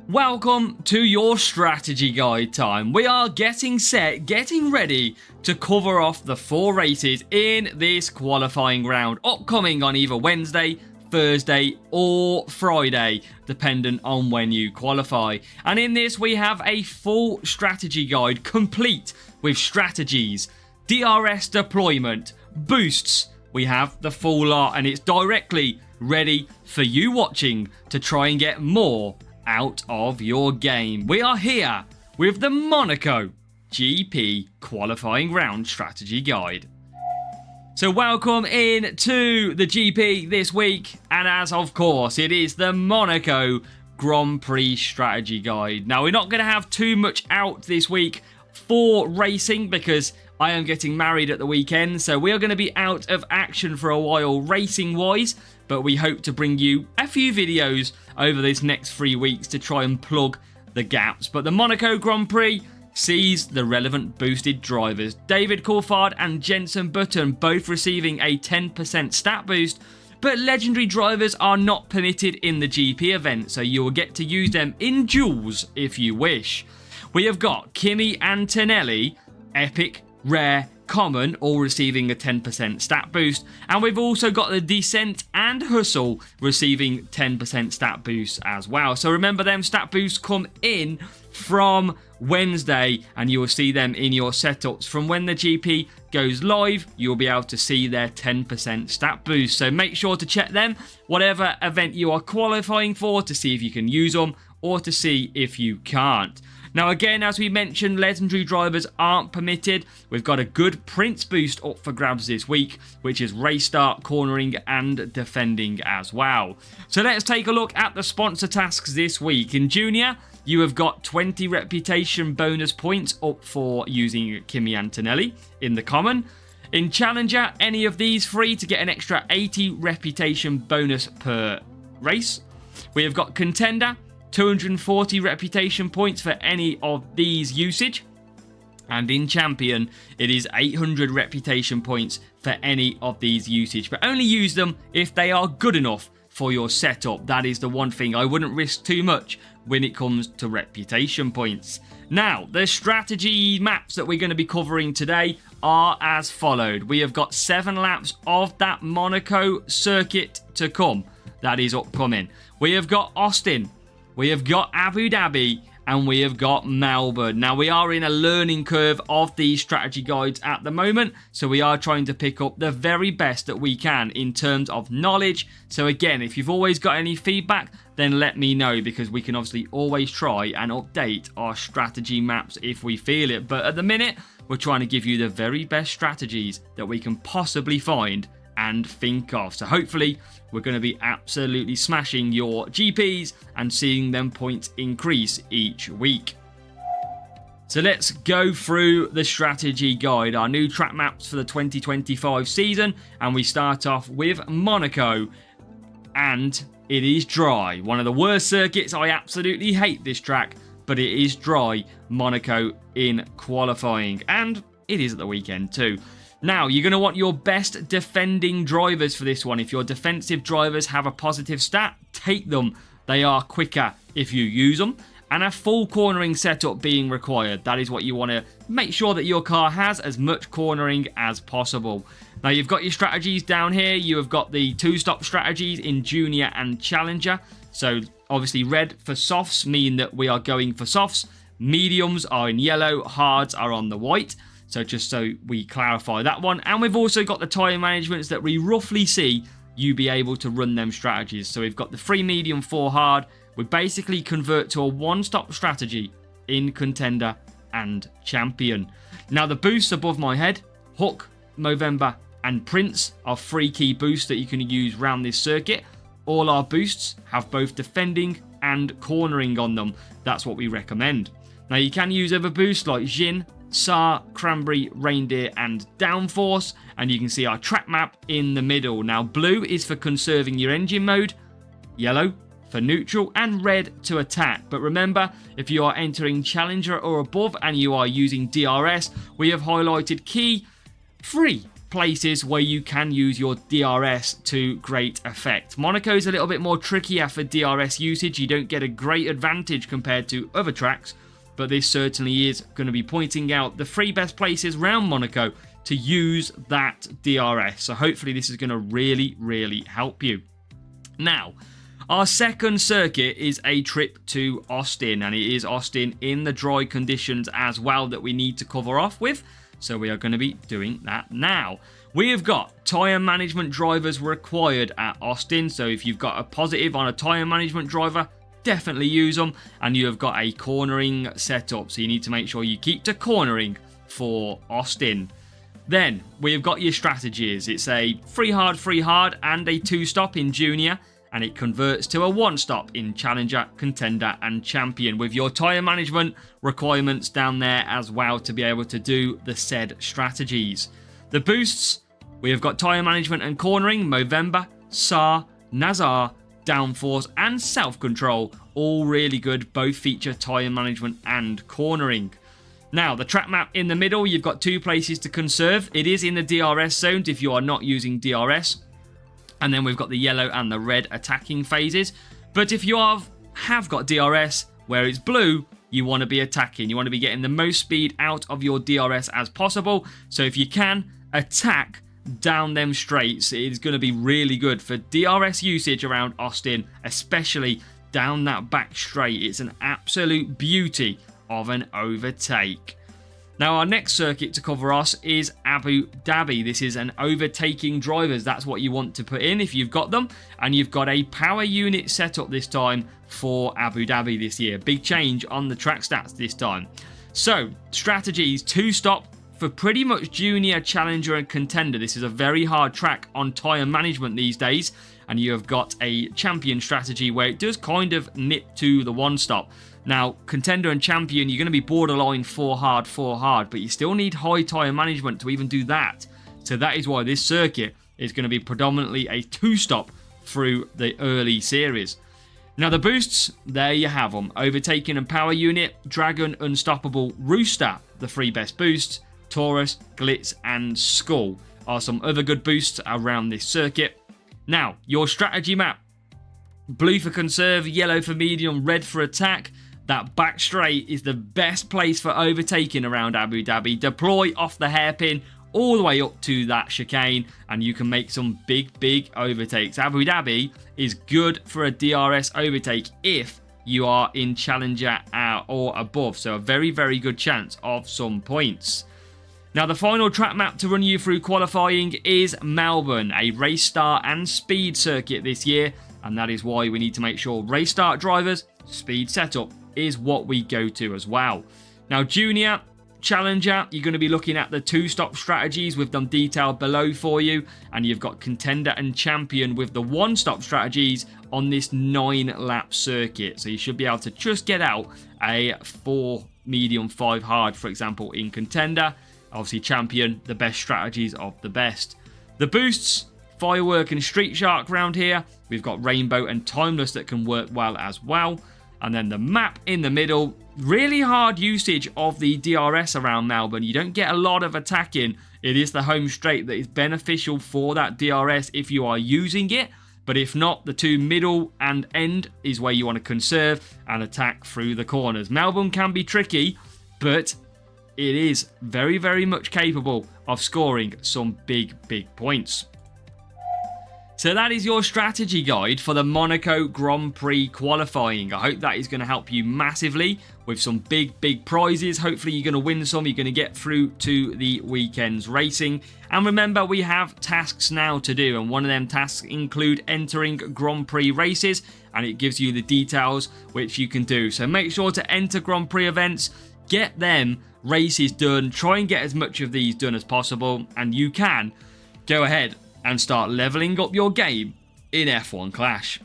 Welcome to your strategy guide time. We are getting set, getting ready to cover off the 4 races in this qualifying round, upcoming on either Wednesday, Thursday or Friday, dependent on when you qualify. And in this we have a full strategy guide complete with strategies, DRS deployment, boosts. We have the full lot and it's directly ready for you watching to try and get more out of your game. We are here with the Monaco GP qualifying round strategy guide. So welcome in to the GP this week, and as of course it is the Monaco Grand Prix strategy guide. Now we're not going to have too much out this week for racing because I am getting married at the weekend, so we are going to be out of action for a while racing wise, but we hope to bring you a few videos over this next 3 weeks to try and plug the gaps. But the Monaco Grand Prix sees the relevant boosted drivers, David Coulthard and Jenson Button, both receiving a 10% stat boost, but legendary drivers are not permitted in the GP event, so you will get to use them in duels if you wish. We have got Kimi Antonelli, epic, rare, common, all receiving a 10% stat boost, and we've also got the Descent and Hustle receiving 10% stat boosts as well. So remember, them stat boosts come in from Wednesday and you will see them in your setups from when the GP goes live. You'll be able to see their 10% stat boost, so make sure to check them whatever event you are qualifying for to see if you can use them or to see if you can't. Now again, as we mentioned, legendary drivers aren't permitted. We've got a good Prince boost up for grabs this week, which is race start, cornering and defending as well. So let's take a look at the sponsor tasks this week. In Junior, you have got 20 reputation bonus points up for using Kimi Antonelli in the common. In Challenger, any of these free to get an extra 80 reputation bonus per race. We have got Contender, 240 reputation points for any of these usage, and in Champion it is 800 reputation points for any of these usage, but only use them if they are good enough for your setup. That is the one thing I wouldn't risk too much when it comes to reputation points. Now the strategy maps that we're going to be covering today are as followed. We have got 7 laps of that Monaco circuit to come, that is upcoming. We have got Austin, we have got Abu Dhabi, and we have got Melbourne. Now, we are in a learning curve of these strategy guides at the moment, so we are trying to pick up the very best that we can in terms of knowledge. So again, if you've always got any feedback, then let me know, because we can obviously always try and update our strategy maps if we feel it. But at the minute, we're trying to give you the very best strategies that we can possibly find and think of. So hopefully we're going to be absolutely smashing your GPs and seeing them points increase each week. So let's go through the strategy guide, our new track maps for the 2025 season, and we start off with Monaco, and it is dry. One of the worst circuits. I absolutely hate this track, but it is dry, Monaco, in qualifying, and it is at the weekend too. Now, you're going to want your best defending drivers for this one. If your defensive drivers have a positive stat, take them. They are quicker if you use them. And a full cornering setup being required. That is what you want to make sure that your car has, as much cornering as possible. Now, you've got your strategies down here. You have got the 2-stop strategies in Junior and Challenger. So, obviously, red for softs mean that we are going for softs. Mediums are in yellow. Hards are on the white. So just so we clarify that one. And we've also got the tyre managements that we roughly see you be able to run them strategies. So we've got the 3 medium, 4 hard. We basically convert to a 1-stop strategy in Contender and Champion. Now the boosts above my head, Hook, Movember and Prince are 3 key boosts that you can use around this circuit. All our boosts have both defending and cornering on them. That's what we recommend. Now you can use other boosts like Jin, Sar, Cranberry, Reindeer and Downforce, and you can see our track map in the middle. Now blue is for conserving your engine mode, yellow for neutral, and red to attack. But remember, if you are entering Challenger or above and you are using DRS, we have highlighted key 3 places where you can use your DRS to great effect. Monaco is a little bit more trickier for DRS usage. You don't get a great advantage compared to other tracks, but this certainly is going to be pointing out the 3 best places around Monaco to use that DRS. So hopefully this is going to really, really help you. Now, our second circuit is a trip to Austin, and it is Austin in the dry conditions as well that we need to cover off with. So we are going to be doing that now. We have got tyre management drivers required at Austin. So if you've got a positive on a tyre management driver, definitely use them. And you have got a cornering setup. So you need to make sure you keep to cornering for Austin. Then we have got your strategies. It's a free hard, and a 2-stop in junior. And it converts to a 1-stop in Challenger, Contender and Champion, with your tyre management requirements down there as well to be able to do the said strategies. The boosts, we have got tyre management and cornering, Movember, SAR, Nazar, downforce and self-control, all really good, both feature tyre management and cornering. Now, the track map in the middle, you've got 2 places to conserve. It is in the DRS zone if you are not using DRS. And then we've got the yellow and the red attacking phases. But if you have got DRS where it's blue, you want to be attacking. You want to be getting the most speed out of your DRS as possible. So if you can, attack down them straights. It is going to be really good for DRS usage around Austin, especially down that back straight. It's an absolute beauty of an overtake. Now, our next circuit to cover us is Abu Dhabi. This is an overtaking drivers. That's what you want to put in if you've got them. And you've got a power unit setup this time for Abu Dhabi this year. Big change on the track stats this time. So, strategies, 2-stop for pretty much junior, challenger and contender. This is a very hard track on tyre management these days. And you have got a champion strategy where it does kind of nip to the 1-stop. Now, contender and champion, you're going to be borderline 4 hard, but you still need high tyre management to even do that. So that is why this circuit is going to be predominantly a 2-stop through the early series. Now, the boosts, there you have them. Overtaking and power unit, Dragon, Unstoppable, Rooster, the 3 best boosts, Taurus, Glitz and Skull are some other good boosts around this circuit. Now, your strategy map. Blue for conserve, yellow for medium, red for attack. That back straight is the best place for overtaking around Abu Dhabi. Deploy off the hairpin all the way up to that chicane and you can make some big overtakes. Abu Dhabi is good for a DRS overtake if you are in Challenger or above. So a very good chance of some points. Now, the final track map to run you through qualifying is Melbourne, a race start and speed circuit this year. And that is why we need to make sure race start drivers, speed setup is what we go to as well. Now, junior, challenger, you're going to be looking at the 2-stop strategies with them detailed below for you. And you've got contender and champion with the 1-stop strategies on this 9-lap circuit. So you should be able to just get out a 4 medium, 5 hard, for example, in contender. Obviously, champion, the best strategies of the best. The boosts, Firework and Street Shark round here. We've got Rainbow and Timeless that can work well as well. And then the map in the middle, really hard usage of the DRS around Melbourne. You don't get a lot of attacking. It is the home straight that is beneficial for that DRS if you are using it. But if not, the 2 middle and end is where you want to conserve and attack through the corners. Melbourne can be tricky, but it is very much capable of scoring some big points. So that is your strategy guide for the Monaco Grand Prix qualifying. I hope that is going to help you massively with some big prizes. Hopefully you're going to win some. You're going to get through to the weekend's racing. And remember, we have tasks now to do. And one of them tasks include entering Grand Prix races. And it gives you the details which you can do. So make sure to enter Grand Prix events. Get them races done. Try and get as much of these done as possible. And you can go ahead and start leveling up your game in F1 Clash.